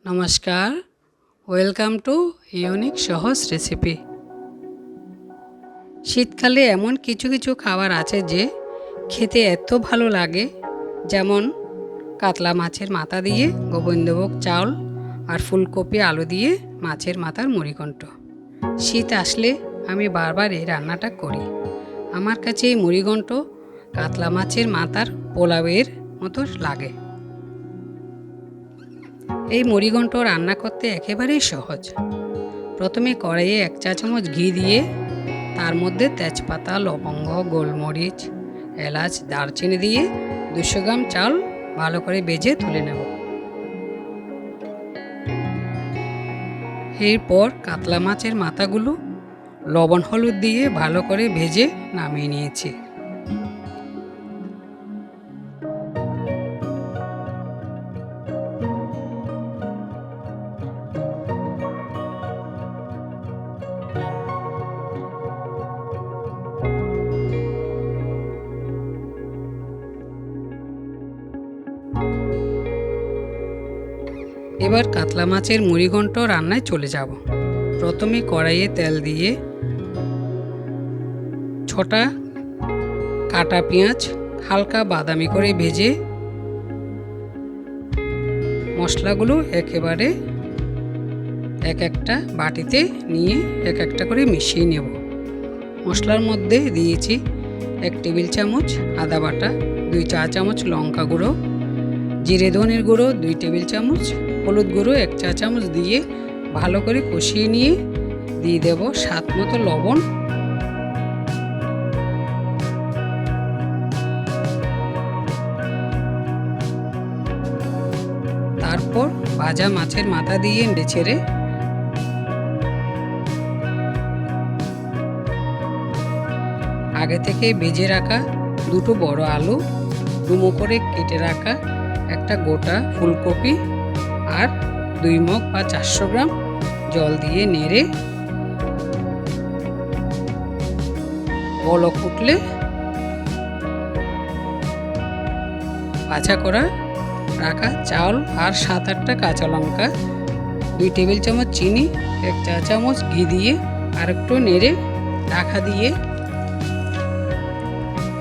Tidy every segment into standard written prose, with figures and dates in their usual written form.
নমস্কার, welcome to unique সহজ recipe. শীতকালে এমন কিছু কিছু খাবার আছে যে খেতে এত ভালো লাগে, যেমন কাতলা মাছের মাথা দিয়ে গোবিন্দভোগ চাউল আর ফুলকপি আলু দিয়ে মাছের মাথার মুড়িঘণ্ট। শীত আসলে আমি বারবার এই রান্নাটা করি। আমার কাছে এই মুড়িঘণ্ট কাতলা মাছের মাথার পোলাওয়ের মতো লাগে। এই মুড়িঘণ্ট রান্না করতে একেবারেই সহজ। প্রথমে কড়াইয়ে 1 চা চামচ ঘি দিয়ে তার মধ্যে তেজপাতা, লবঙ্গ, গোলমরিচ, এলাচ, দারচিনি দিয়ে 200 গ্রাম চাল ভালো করে ভেজে তুলে নেব। এরপর কাতলা মাছের মাথাগুলো লবণ হলুদ দিয়ে ভালো করে ভেজে নামিয়ে নিয়েছি। এবার কাতলা মাছের মুড়িঘণ্ট রান্নায় চলে যাব। প্রথমে কড়াইয়ে তেল দিয়ে ছোটা কাটা পেঁয়াজ হালকা বাদামি করে ভেজে মশলাগুলো একেবারে এক একটা বাটিতে নিয়ে এক একটা করে মিশিয়ে নেব। মশলার মধ্যে দিয়েছি 1 টেবিল চামচ আদা বাটা, 2 চা চামচ লঙ্কা গুঁড়ো, জিরে ধনের গুঁড়ো 2 টেবিল চামচ, হলুদ গুঁড়ো 1 চা চামচ দিয়ে ভালো করে কষিয়ে নিয়ে দিয়ে দেব স্বাদ মতো লবণ। তারপর ভাজা মাছের মাথা দিয়ে নেড়ে ছেড়ে আগে থেকে ভেজে রাখা 2টো বড় আলু, ডুমো করে কেটে রাখা একটা গোটা ফুলকপি আর 2 মগ বা 400 গ্রাম জল দিয়ে নেড়ে বলক উঠলে ভাজা করা রাখা চাল আর 7-8টা কাঁচা লঙ্কা, 2 টেবিল চামচ চিনি, 1 চা চামচ ঘি দিয়ে আর একটু নেড়ে ঢাকা দিয়ে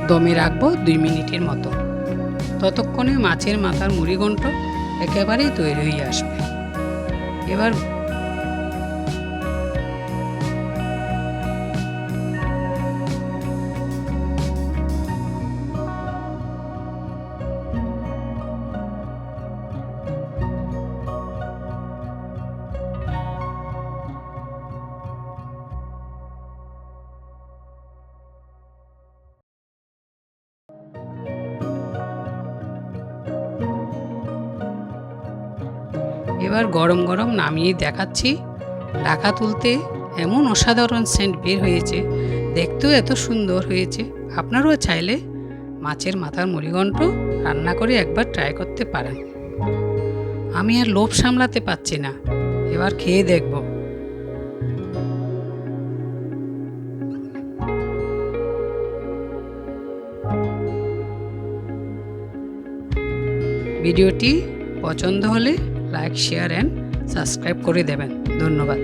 দমে রাখবো 2 মিনিটের মতো। ততক্ষণে মাছের মাথার মুড়িঘণ্ট একেবারেই তৈরি হয়ে আসবে। এবার গরম গরম নামিয়ে দেখাচ্ছি। ঢাকা তুলতে এমন অসাধারণ সেন্ট বের হয়েছে, দেখতেও এত সুন্দর হয়েছে। আপনারাও চাইলে মাছের মাথার মুড়িঘণ্ট রান্না করে একবার ট্রাই করতে পারেন। আমি আর লোভ সামলাতে পারছি না, এবার খেয়ে দেখব। ভিডিওটি পছন্দ হলে লাইক, শেয়ার অ্যান্ড সাবস্ক্রাইব করে দেবেন। ধন্যবাদ।